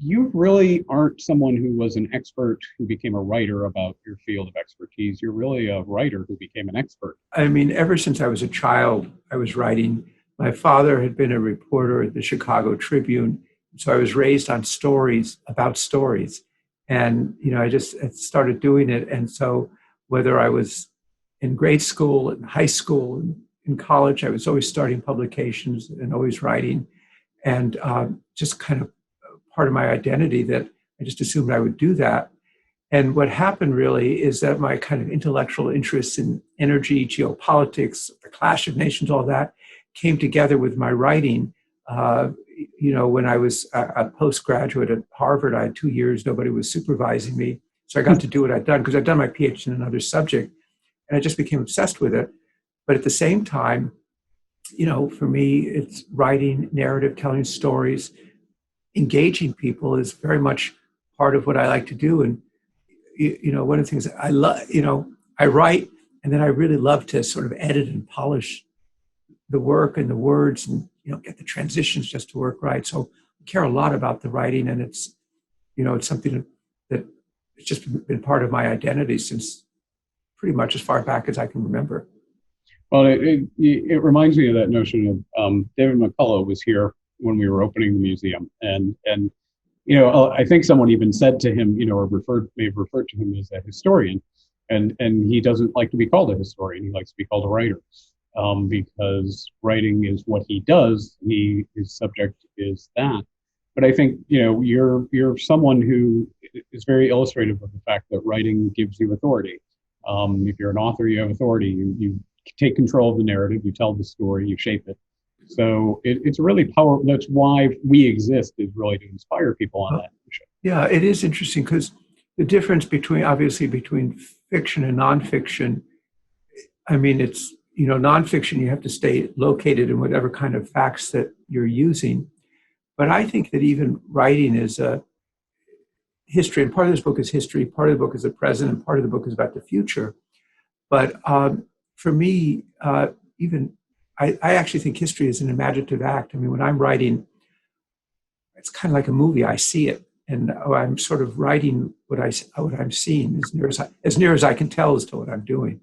you really aren't someone who was an expert who became a writer about your field of expertise. You're really a writer who became an expert. I mean, ever since I was a child, I was writing. My father had been a reporter at the Chicago Tribune, so I was raised on stories about stories. And, I just started doing it. And so whether I was in grade school, in high school, in college, I was always starting publications and always writing. And just kind of part of my identity that I just assumed I would do that. And what happened really is that my kind of intellectual interests in energy, geopolitics, the clash of nations, all that came together with my writing. When I was a postgraduate at Harvard, I had 2 years, nobody was supervising me. So I got to do what I'd done because I'd done my PhD in another subject and I just became obsessed with it. But at the same time, for me, it's writing, narrative, telling stories, engaging people is very much part of what I like to do. And, one of the things I love, I write and then I really love to sort of edit and polish the work and the words and, get the transitions just to work right. So I care a lot about the writing and it's something that it's just been part of my identity since pretty much as far back as I can remember. Well, it reminds me of that notion of David McCullough was here when we were opening the museum, and I think someone even said to him, or may have referred to him as a historian, and he doesn't like to be called a historian. He likes to be called a writer, because writing is what he does. His subject is that. But I think you're someone who is very illustrative of the fact that writing gives you authority. If you're an author, you have authority. You take control of the narrative. You tell the story. You shape it. So it's really powerful. That's why we exist, is really to inspire people on that. Yeah, it is interesting because the difference between fiction and nonfiction, I mean, it's, nonfiction, you have to stay located in whatever kind of facts that you're using. But I think that even writing is a history, and part of this book is history, part of the book is the present, and part of the book is about the future. But for me, I actually think history is an imaginative act. I mean, when I'm writing, it's kind of like a movie. I see it, and I'm sort of writing what I'm seeing as near as I can tell as to what I'm doing.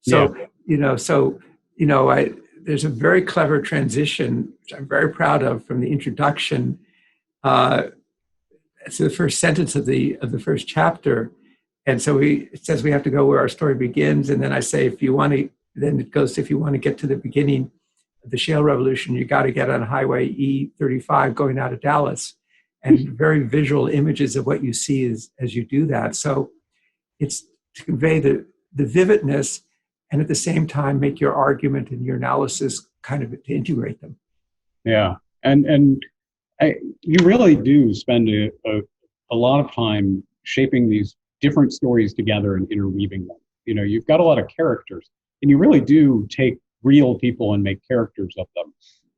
So, there's a very clever transition, which I'm very proud of, from the introduction to the first sentence of the first chapter. And so it says we have to go where our story begins, and then I say, then it goes, if you want to get to the beginning of the shale revolution, you got to get on Highway E35 going out of Dallas, and very visual images of what you see as you do that. So it's to convey the vividness and at the same time make your argument and your analysis kind of to integrate them. Yeah. And you really do spend a lot of time shaping these different stories together and interweaving them. You've got a lot of characters. And you really do take real people and make characters of them.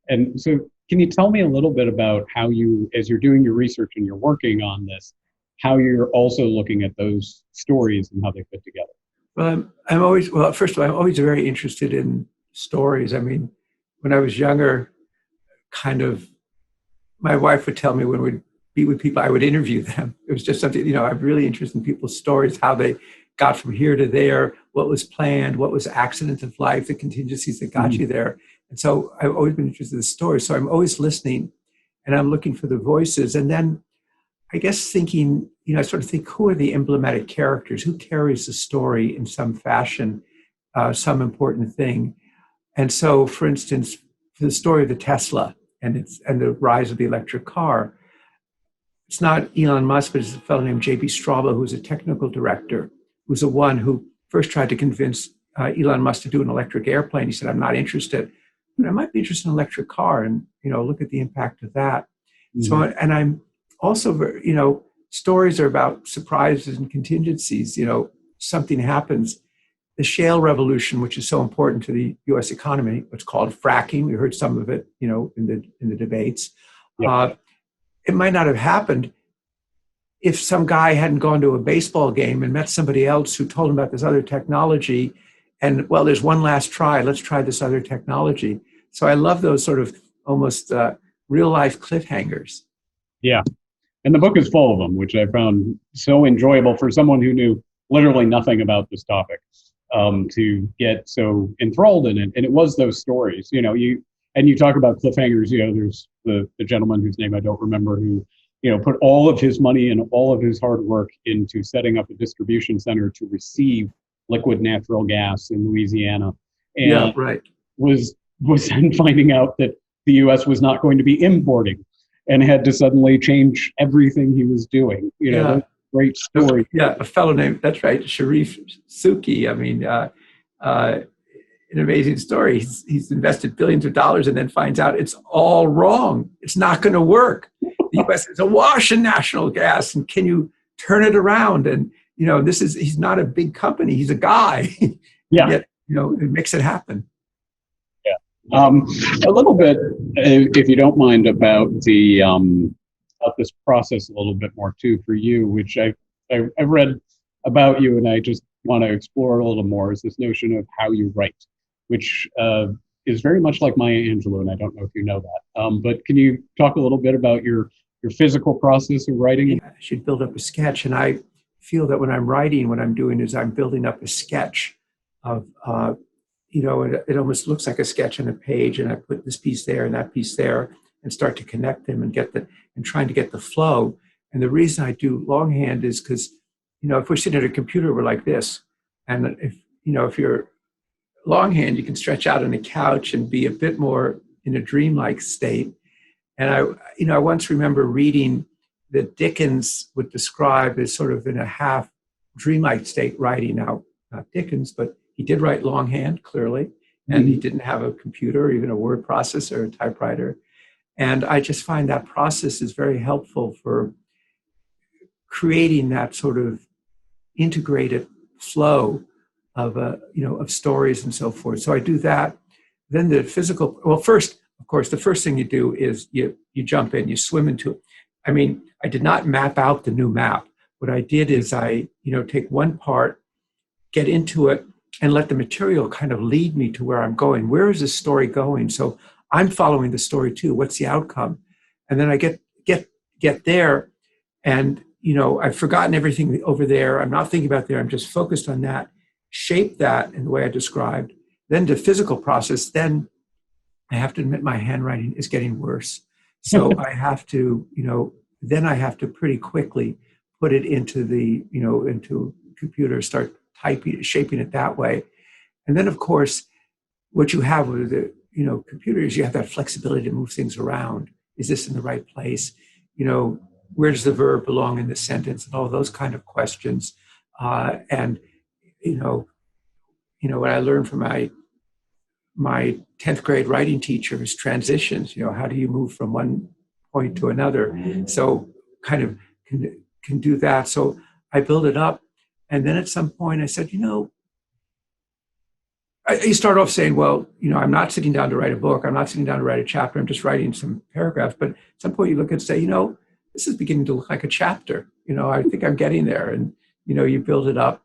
And so can you tell me a little bit about how you, as you're doing your research and you're working on this, how you're also looking at those stories and how they fit together? Well, first of all, I'm always very interested in stories. I mean, when I was younger, my wife would tell me when we'd be with people, I would interview them. It was just something, I'm really interested in people's stories, how they got from here to there, what was planned, what was accidents of life, the contingencies that got you there. And so I've always been interested in the story. So I'm always listening and I'm looking for the voices. And then I guess thinking, I sort of think, who are the emblematic characters? Who carries the story in some fashion, some important thing? And so, for instance, for the story of the Tesla and the rise of the electric car, it's not Elon Musk, but it's a fellow named J.B. Straubel, who's a technical director, who's the one who first tried to convince Elon Musk to do an electric airplane. He said, I'm not interested, but I might be interested in an electric car, and, look at the impact of that. Mm-hmm. So, and I'm also, stories are about surprises and contingencies. Something happens. The shale revolution, which is so important to the U.S. economy, what's called fracking. We heard some of it, in the debates. Yeah. It might not have happened if some guy hadn't gone to a baseball game and met somebody else who told him about this other technology. And, well, there's one last try. Let's try this other technology. So I love those sort of almost real life cliffhangers. Yeah. And the book is full of them, which I found so enjoyable for someone who knew literally nothing about this topic, to get so enthralled in it. And it was those stories, you talk about cliffhangers. There's the gentleman whose name I don't remember, who put all of his money and all of his hard work into setting up a distribution center to receive liquid natural gas in Louisiana, and Yeah, right. was then finding out that the U.S. was not going to be importing, and had to suddenly change everything he was doing. Yeah. Great story. Yeah, a fellow named, that's right, Sharif Suki. I mean, an amazing story. He's invested billions of dollars and then finds out it's all wrong. It's not going to work. The U.S. is awash in natural gas, and can you turn it around? And he's not a big company. He's a guy. Yeah. Yet, it makes it happen. Yeah. A little bit, if you don't mind, about the about this process a little bit more too for you, which I read about you, and I just want to explore a little more, is this notion of how you write, which is very much like Maya Angelou, and I don't know if you know that. But can you talk a little bit about your physical process of writing? I should build up a sketch, and I feel that when I'm writing, what I'm doing is I'm building up a sketch of, it almost looks like a sketch on a page, and I put this piece there and that piece there, and start to connect them and trying to get the flow. And the reason I do longhand is because, if we're sitting at a computer, we're like this. And if you're longhand, you can stretch out on a couch and be a bit more in a dreamlike state. And I once remember reading that Dickens would describe as sort of in a half dreamlike state writing. Now, not Dickens, but he did write longhand, clearly, and he didn't have a computer or even a word processor or a typewriter. And I just find that process is very helpful for creating that sort of integrated flow of of stories and so forth. So I do that. Then the physical. Well, first, of course, the first thing you do is you jump in, you swim into it. I mean, I did not map out the new map. What I did is I take one part, get into it, and let the material kind of lead me to where I'm going. Where is this story going? So I'm following the story too. What's the outcome? And then I get there, and I've forgotten everything over there. I'm not thinking about there. I'm just focused on that. Shape that in the way I described. Then the physical process. Then I have to admit my handwriting is getting worse. So I have to, then I have to pretty quickly put it into the, into computer, start typing, shaping it that way. And then, of course, what you have with the computer is you have that flexibility to move things around. Is this in the right place? Where does the verb belong in the sentence? And all those kind of questions. And what I learned from my 10th grade writing teacher is transitions. How do you move from one point to another? So kind of can do that. So I build it up. And then at some point I said, you start off saying, well, I'm not sitting down to write a book. I'm not sitting down to write a chapter. I'm just writing some paragraphs. But at some point you look and say, this is beginning to look like a chapter. I think I'm getting there. And, you build it up.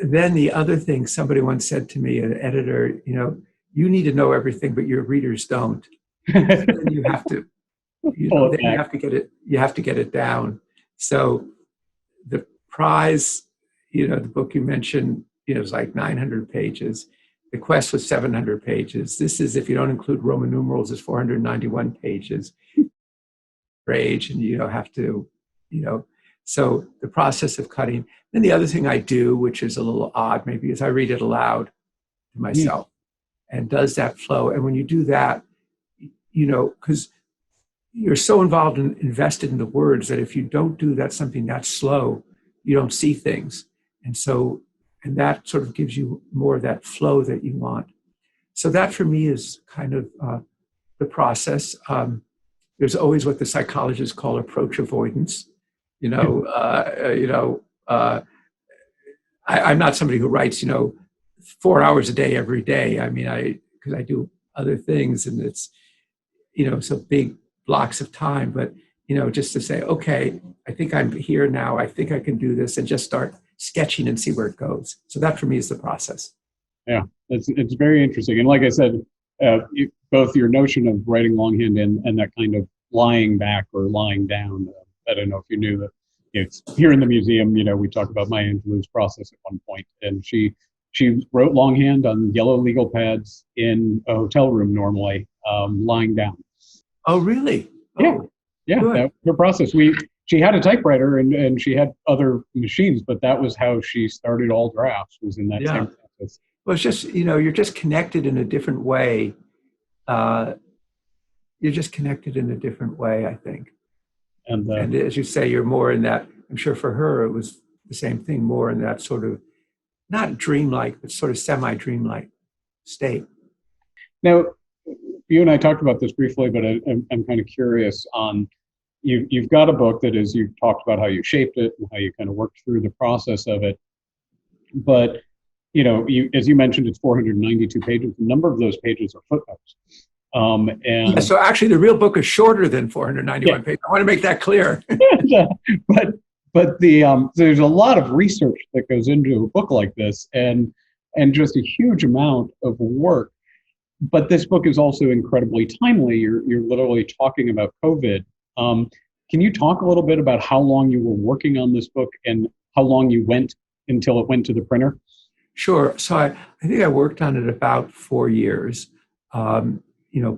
Then the other thing, somebody once said to me, an editor, you need to know everything, but your readers don't. Then you have to, then you have to get it. You have to get it down. So the prize, the book you mentioned, is like 900 pages. The Quest was 700 pages. This is, if you don't include Roman numerals, is 491 pages. Age, and you have to, so the process of cutting. Then the other thing I do, which is a little odd maybe, is I read it aloud to myself, and does that flow. And when you do that, because you're so involved and invested in the words that if you don't do that, something that's slow, you don't see things. And that sort of gives you more of that flow that you want. So that for me is kind of the process. There's always what the psychologists call approach avoidance. I'm not somebody who writes, 4 hours a day every day. I mean, because I do other things, and it's, so big blocks of time. But just to say, okay, I think I'm here now. I think I can do this, and just start sketching and see where it goes. So that for me is the process. Yeah, it's very interesting. And like I said, both your notion of writing longhand and that kind of lying back or lying down. I don't know if you knew that. It's here in the museum. We talk about Maya Angelou's process at one point, and she wrote longhand on yellow legal pads in a hotel room normally, lying down. Oh, really? Yeah, Oh, yeah, good. that was her process. She had a typewriter and she had other machines, but that was how she started all drafts, was in that Yeah. same process. Well, it's just, you're just connected in a different way. Uh, you're just connected in a different way, I think. And And as you say, you're more in that, I'm sure for her, it was the same thing, more in that sort of, not dreamlike, but sort of semi-dreamlike state. now, you and I talked about this briefly, but I'm kind of curious on you've got a book that is, you've talked about how you shaped it and how you kind of worked through the process of it. But as you mentioned, it's 492 pages. A number of those pages are footnotes. Yeah, And so actually the real book is shorter than 491 yeah, pages. I want to make that clear. but there's a lot of research that goes into a book like this, and just a huge amount of work. But this book is also incredibly timely. You're literally talking about COVID. Can you talk a little bit about how long you were working on this book and how long you went until it went to the printer? Sure. So I think I worked on it about 4 years,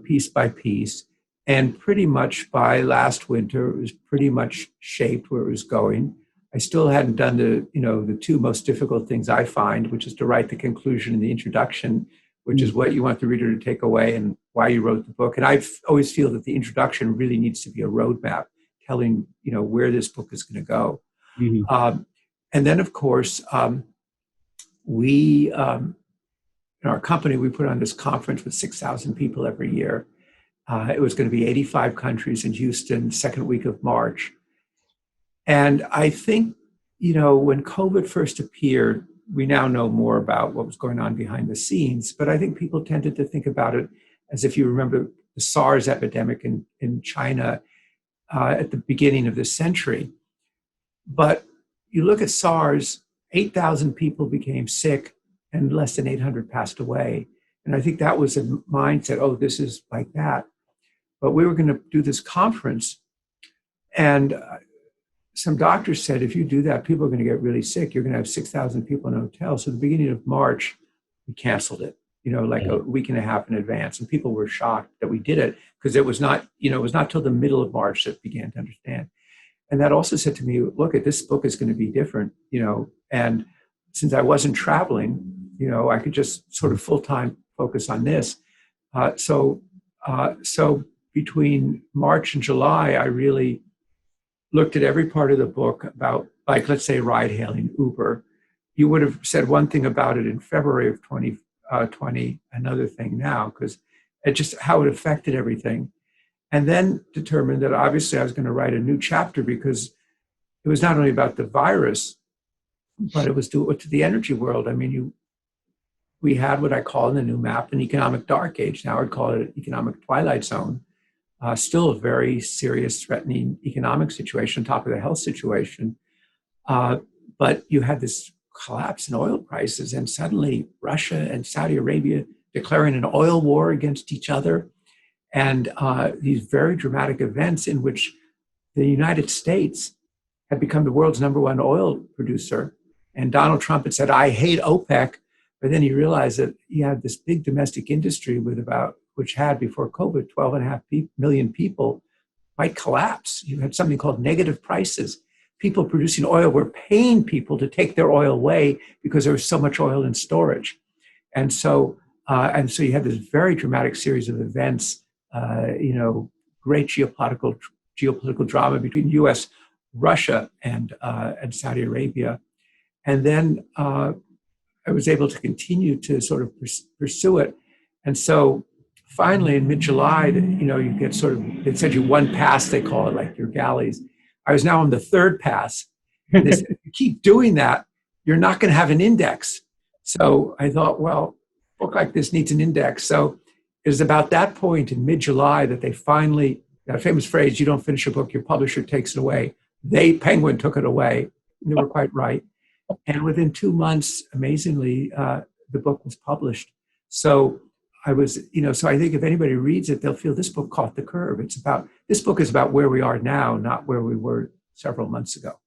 piece by piece. And pretty much by last winter, it was pretty much shaped where it was going. I still hadn't done the two most difficult things I find, which is to write the conclusion and the introduction, which is what you want the reader to take away and why you wrote the book. And I always feel that the introduction really needs to be a roadmap telling, where this book is going to go. Mm-hmm. And then, of course, we, in our company, we put on this conference with 6,000 people every year. It was going to be 85 countries in Houston, second week of March. And I think, when COVID first appeared, we now know more about what was going on behind the scenes. But I think people tended to think about it as, if you remember, the SARS epidemic in China at the beginning of this century. But you look at SARS, 8,000 people became sick and less than 800 passed away. And I think that was a mindset, oh, this is like that. But we were going to do this conference, and some doctors said, if you do that, people are going to get really sick. You're going to have 6,000 people in a hotel. So at the beginning of March, we canceled it, like a week and a half in advance. And people were shocked that we did it, because it was not till the middle of March that began to understand. And that also said to me, look, this book is going to be different, and since I wasn't traveling, I could just sort of full-time focus on this. So between March and July, I really looked at every part of the book about, like, let's say, ride hailing, Uber. You would have said one thing about it in February of 2020, another thing now, because it just how it affected everything. And then determined that obviously I was going to write a new chapter, because it was not only about the virus, but it was to the energy world. I mean, we had what I call in the new map an economic dark age. Now I'd call it an economic twilight zone. Still a very serious, threatening economic situation on top of the health situation. But you had this collapse in oil prices, and suddenly Russia and Saudi Arabia declaring an oil war against each other. And these very dramatic events in which the United States had become the world's number one oil producer. And Donald Trump had said, I hate OPEC. But then he realized that he had this big domestic industry which had before COVID 12.5 million people, might collapse. You had something called negative prices. People producing oil were paying people to take their oil away because there was so much oil in storage. And so you had this very dramatic series of events, great geopolitical drama between U.S., Russia, and Saudi Arabia. And then I was able to continue to sort of pursue it. And so finally in mid-July, you get sort of, they said you one pass, they call it, like your galleys. I was now on the third pass. And they said, if you keep doing that, you're not going to have an index. So I thought, well, a book like this needs an index. So it was about that point in mid-July that they finally, that famous phrase, you don't finish a book, your publisher takes it away. Penguin took it away. And they were quite right. And within 2 months, amazingly, the book was published. So I was, so I think if anybody reads it, they'll feel this book caught the curve. This book is about where we are now, not where we were several months ago.